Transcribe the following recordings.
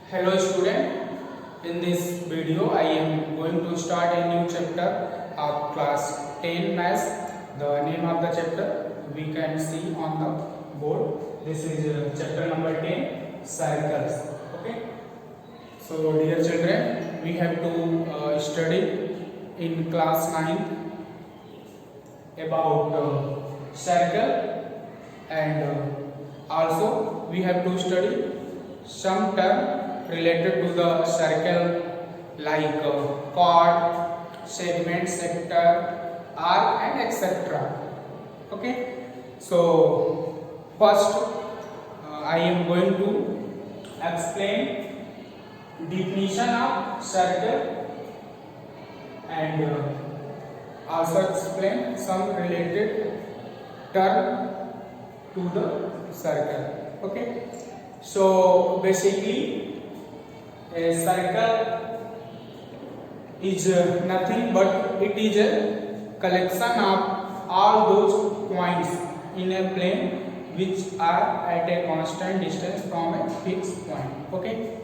Hello student, in this video I am going to start a new chapter of class 10 maths. The name of the chapter we can see on the board. This is chapter number 10, circles. Okay. So dear children, we have to study in class 9 about circle, and also we have to study some term related to the circle like chord, segment, sector, arc and etc. Okay. So first I am going to explain definition of circle and also explain some related term to the circle. Okay. So basically a circle is nothing but it is a collection of all those points in a plane which are at a constant distance from a fixed point. Okay.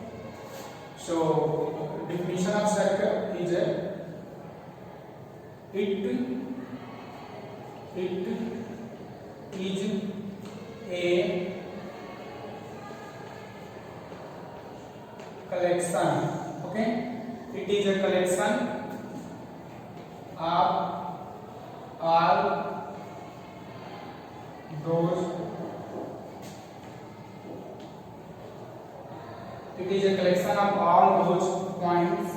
So definition of circle is it is a collection. Okay, it is a collection of all those. It is a collection of all those points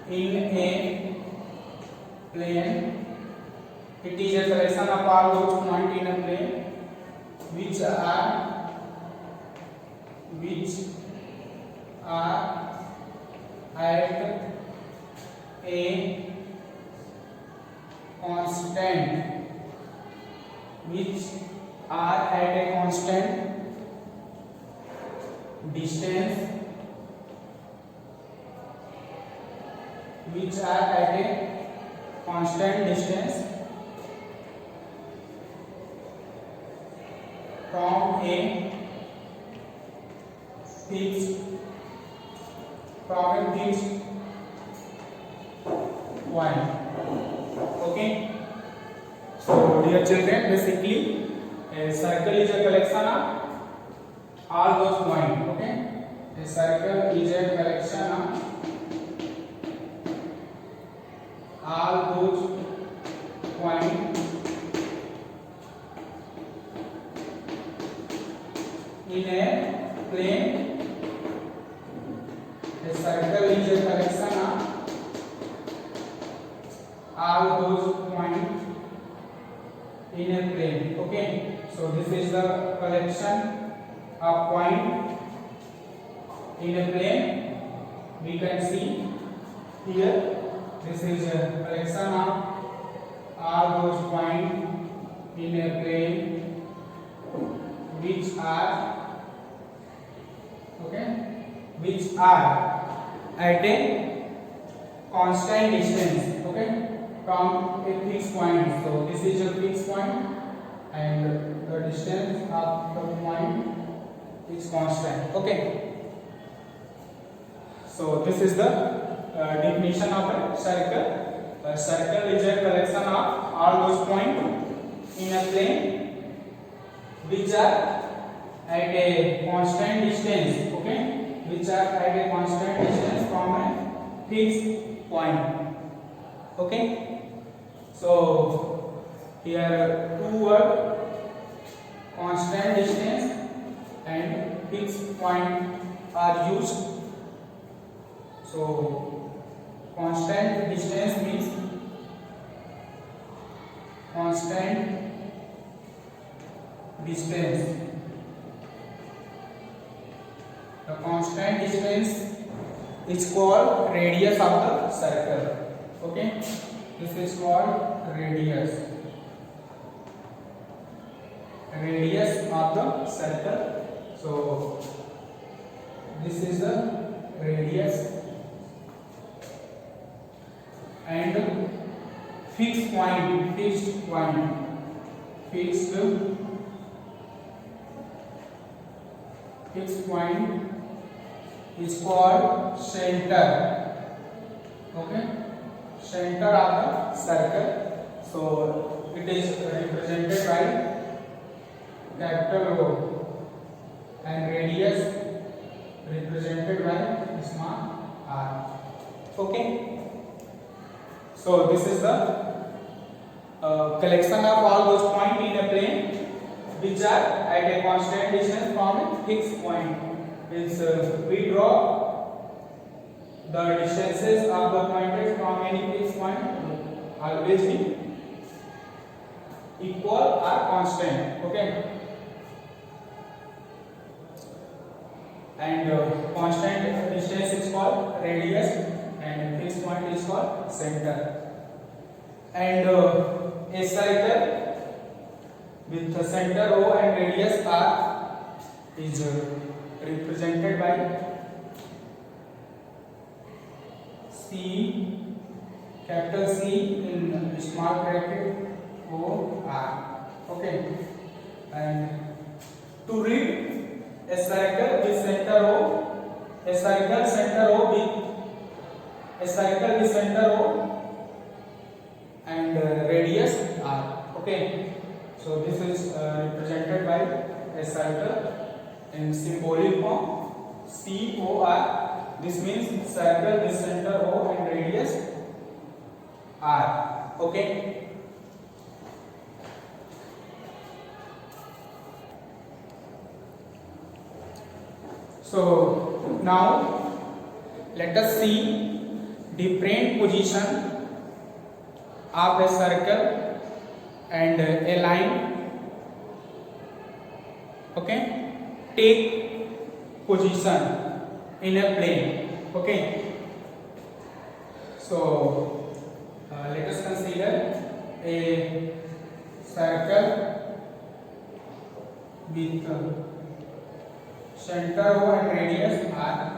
in a plane. It is a collection of all those points in a plane which are at a constant, which are at a constant distance, which are at a constant distance from a fixed point. Okay. So dear children, basically a circle is a collection of all those points. Okay. A circle is a collection of all those points in a plane. A circle is a collection of all those points in a plane. Okay. So this is the collection of points in a plane. We can see here. This is a collection of all those points in a plane which are at a constant distance, okay, from a fixed point. So this is a fixed point and the distance of the point is constant. Okay. So this is the definition of a circle. A circle is a collection of all those points in a plane which are at a constant distance. Okay. Which are at a constant distance from a fixed point. Okay. So here two words, constant distance and fixed point, are used. So constant distance means constant distance. The constant distance is called radius of the circle. Okay, this is called radius of the circle. So this is the radius, and fixed point fixed point is called center. Okay, center of the circle. So it is represented by capital O and radius represented by small r. Okay, so this is the collection of all those points in a plane which are at a constant distance from a fixed point. Means we draw the distances of the pointed from any fixed point always be equal or constant. Okay, and constant distance is called radius and fixed point is called center. And a circle with the center O and radius R is represented by C, capital C in small bracket O R. Okay, and to read a circle with center O, a circle center O with a circle with center O and radius R. Okay, so this is represented by a circle in symbolic form COR. This means circle with center O and radius R. Okay, so now let us see different position of a circle and a line. Okay, take position in a plane. Okay, so let us consider a circle with center O and radius R.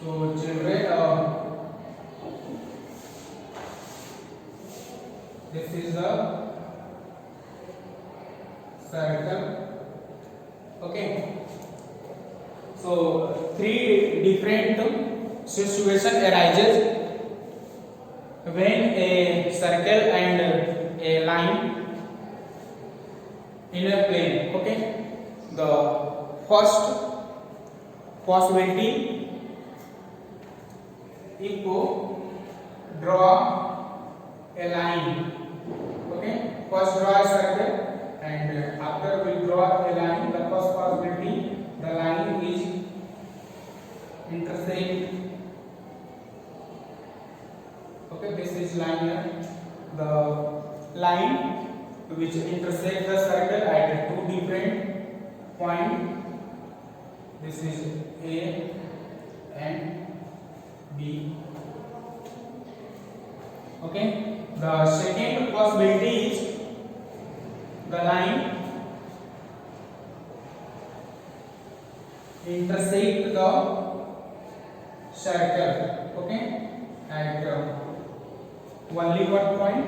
So children, this is the circle. Okay, so three different situation arises when a circle and a line in a plane. Okay, the first possibility, if draw a line. Okay, first draw a circle and after we draw a line, the first possibility, the line is intersect. Okay, this is line here. The line which intersect the circle at two different points. This is A and B. Okay, the second possibility is the line intersect the circle. Okay, at only one point.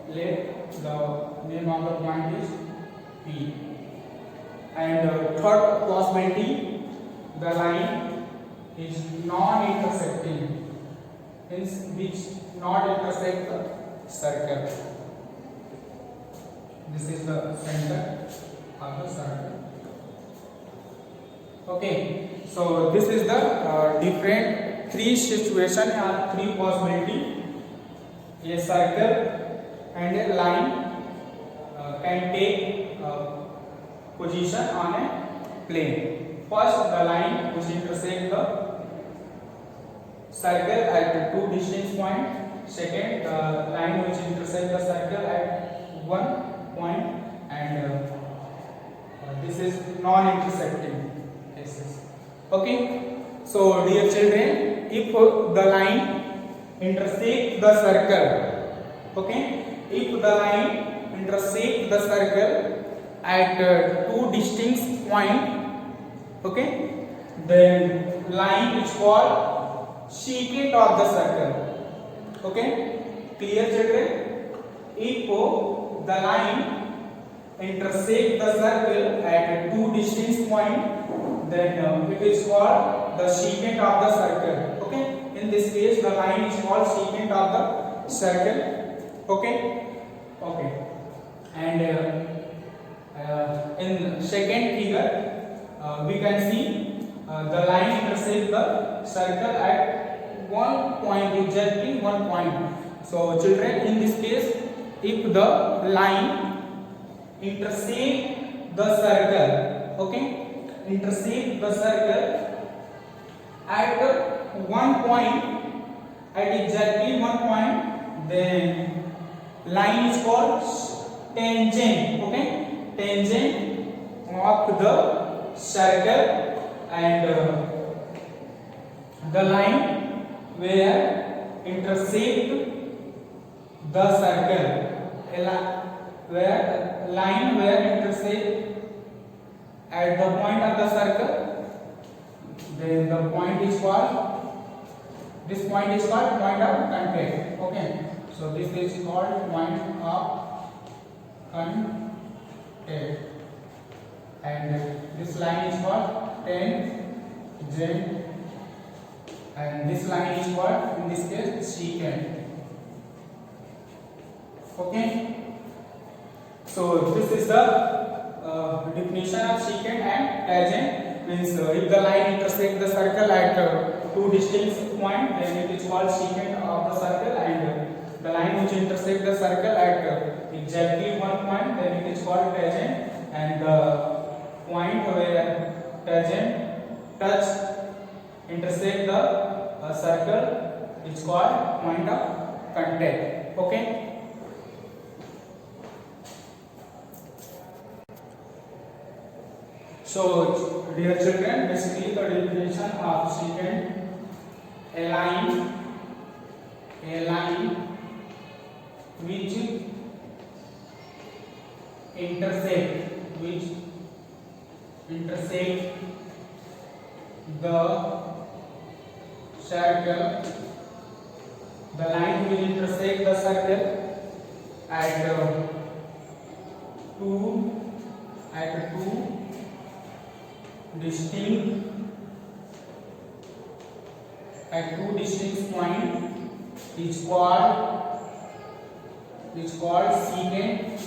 Let the name of the point is P. And third possibility, the line is non-intersecting, means which not intersect the circle. This is the center of the circle. Okay, so this is the different three situation or three possibility. A circle and a line can take position on a plane. First, the line which intersect the circle at two distance point. Second, the line which intersect the circle at one point, and this is non-intersecting cases. Okay, so dear children, if the line intersect the circle, okay, if the line intersect the circle at two distinct point, okay, then line is called secant of the circle. Okay, clear children? if the line intersect the circle at two distinct point, then it is called the secant of the circle. Okay, in this case the line is called secant of the circle. Okay, okay, and in second figure we can see the line intersect the circle at one point, exactly one point. So children, in this case, if the line intersect the circle, okay, intersect the circle at one point, at exactly one point, then line is called tangent. Okay, tangent of the circle, and the line where intersect the circle, where line where intersect at the point of the circle, then the point is called, this point is called point of contact. Okay, so this is called point of contact, and this line is called tangent, and this line is called, in this case, secant. Okay, so this is the definition of secant and tangent. Means if the line intersect the circle at two distinct points, then it is called secant of the circle, and the line which intersect the circle at exactly one point, then it is called tangent, and the point where tangent touch intersect the circle is called point of contact. Okay. So, dear children, basically the definition of secant: a line which intersect the circle, the line will intersect the circle at two distinct point is called secant.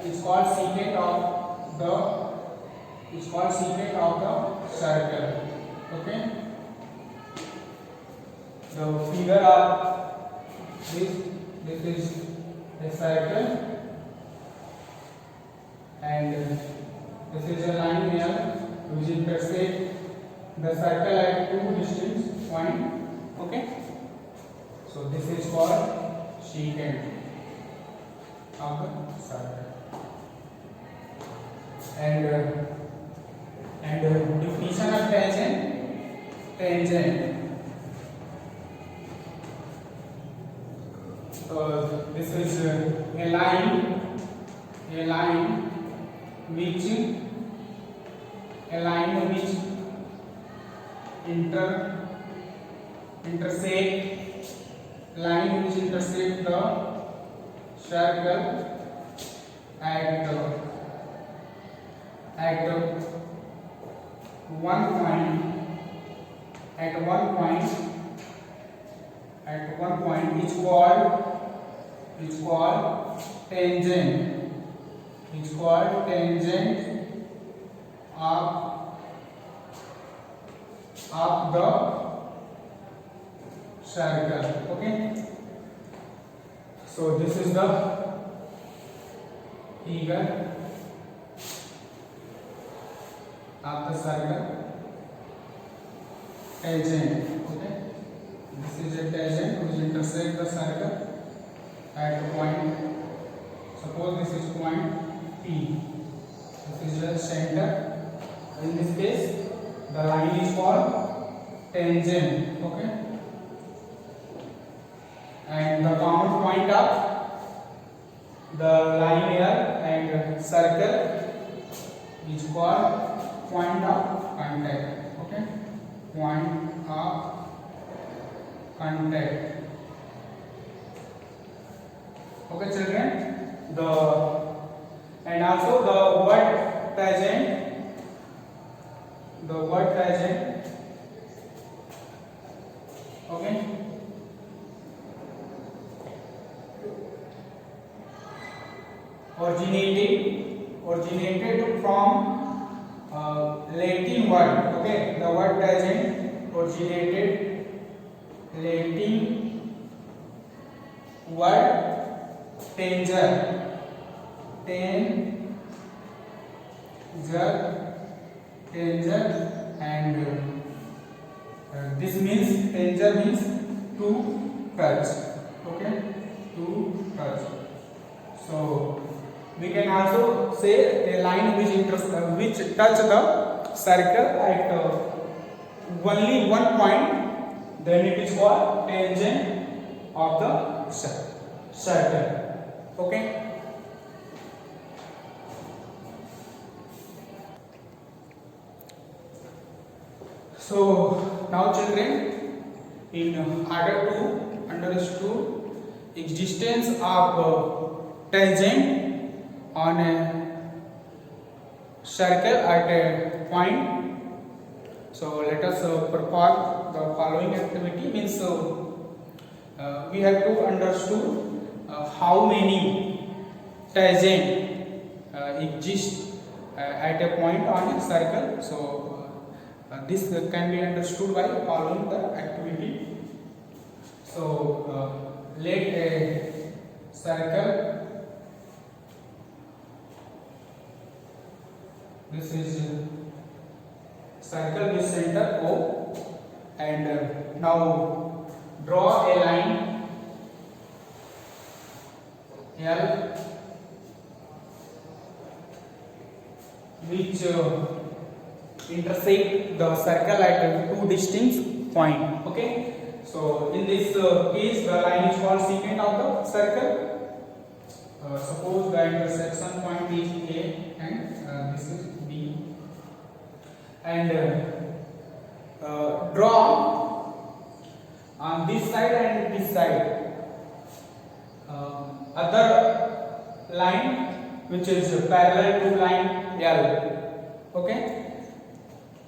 It's called secant of the circle. Okay. The figure of this is a circle, and this is a line here which intersect the circle at two distinct points. Okay, so this is called secant of the circle. And definition of tangent. This is a line which intersect the circle at one point is called tangent. It's called tangent of the circle. Okay, so this is the figure of the circle tangent. Okay, this is a tangent which intersect the circle at a point. Suppose this is point P. This is the center. In this case, the line is called tangent. Okay, and the common point of the line here and circle is called point of contact. Okay, point of contact. Okay, children. The and also the word tangent. The word tangent. Okay. Originated from Latin word. Okay, the word tangent originated Latin word tanger, and this means tanger means to touch. Okay, to touch. So we can also say a line which touch the circle at only one point, then it is called tangent of the circle. Okay. So now children, in order to understand existence of tangent on a circle at a point, so let us perform the following activity. Means we have to understand how many tangent exist at a point on a circle. So this can be understood by following the activity. So let a circle, this is circle with center O, and now draw a line L which intersect the circle at two distinct points. Okay, so in this case the line is called secant of the circle. Suppose the intersection point is A and this is B, and draw on this side and this side other line which is parallel to line L. Okay,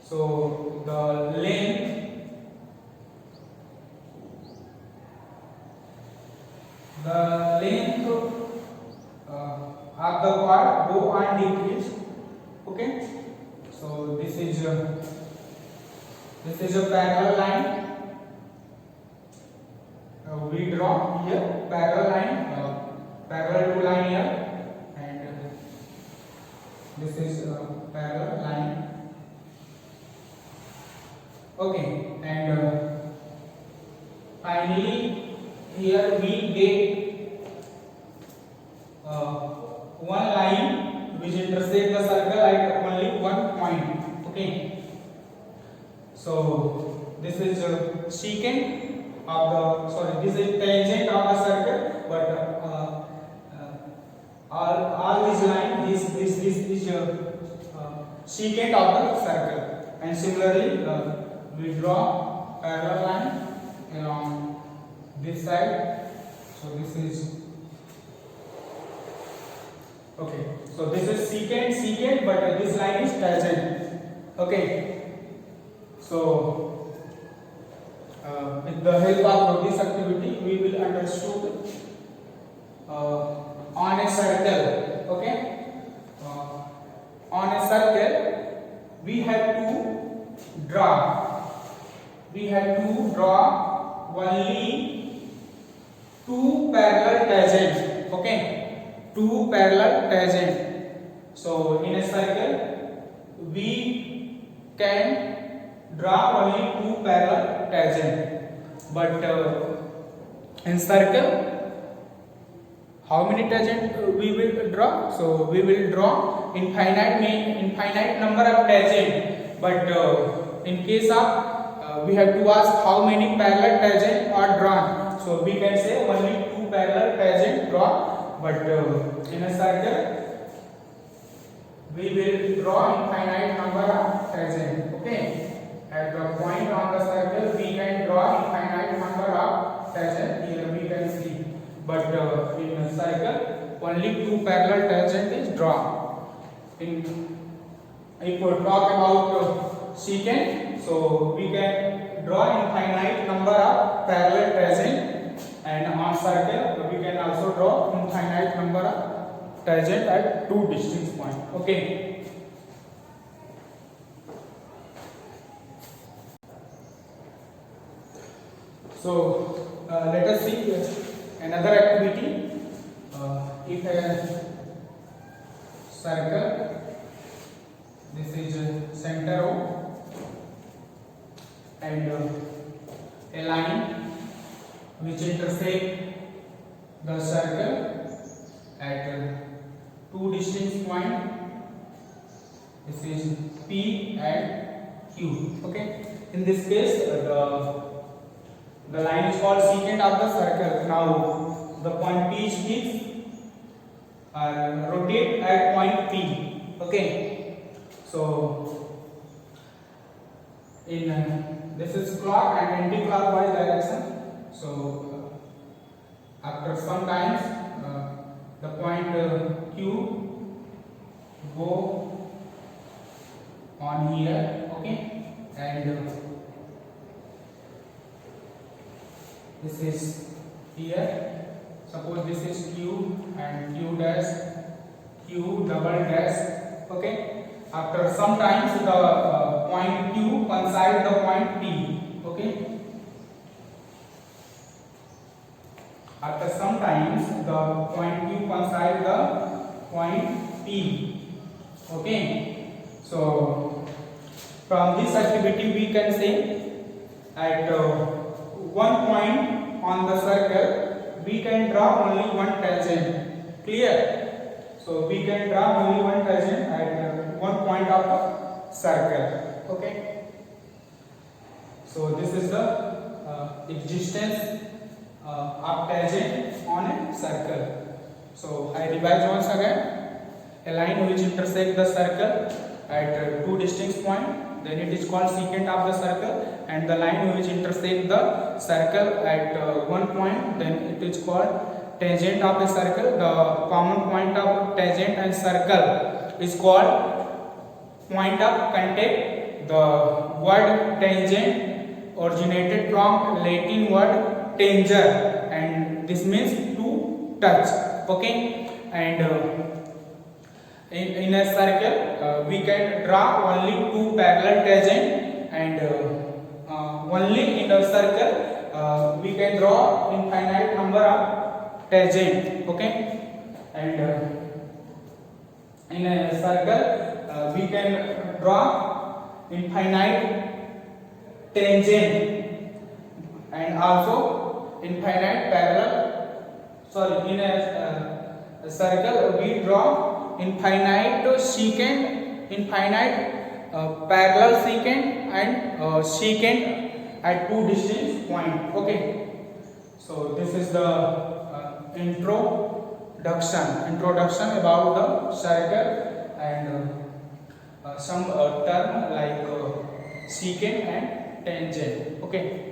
so the length of the chord go on decrease. Okay, so this is a parallel line. We draw here parallel line, parallel to line here, and this is parallel line. Okay, and finally here we get one line which intersect the circle at only one point. Okay, so this is secant of the this is tangent of the circle, but all these line this is secant of the circle, and similarly we draw parallel line along this side. So this is okay. So this is secant, but this line is tangent. Okay. So with the help of this activity, we will understood on a circle. Okay. On a circle, we have to draw. We have to draw only two parallel tangents. Okay, two parallel tangents. So in a circle, we can draw only two parallel tangents. But in circle, how many tangents we will draw? So we will draw infinite number of tangents. But in case of we have to ask how many parallel tangents are drawn. So we can say only two parallel tangents drawn. But in a circle, we will draw infinite number of tangents. Okay, at the point on the circle, we can draw infinite number of tangents. Here we can see. But in a circle only two parallel tangent is drawn. In if we talk about secant, so we can draw infinite number of parallel tangent, and on circle we can also draw infinite number of tangent at two distinct points. Okay. So let us see another activity. If a circle, this is center O, and a line which intersect the circle at two distinct points. This is P and Q. Okay. In this case, the line is called secant of the circle. Now the point P is fixed. Rotate at point P. Okay. So in this is clock and anti-clockwise direction. So after some times the point Q go on here. Okay. And this is here. Suppose this is Q and Q dash, Q double dash. Okay. After some times the point Q coincide the point P. Okay. After some times the point Q coincide the point P. Okay. So from this activity we can say at one point on the circle we can draw only one tangent. Clear? So we can draw only one tangent at one point of the circle. Okay. So this is the existence of tangent on a circle. So I revise once again. A line which intersects the circle at two distinct points, then it is called secant of the circle, and the line which intersects the circle at one point, then it is called tangent of the circle. The common point of tangent and circle is called point of contact. The word tangent originated from Latin word tanger, and this means to touch. Okay. And in a circle we can draw only two parallel tangent, and only in a circle we can draw infinite number of tangent. Okay. And in a circle we can draw infinite tangent and also infinite parallel. In a circle we draw infinite secant, infinite parallel secant, and secant at two distinct points. Okay. So this is the introduction about the circle and some term like secant and tangent. Okay.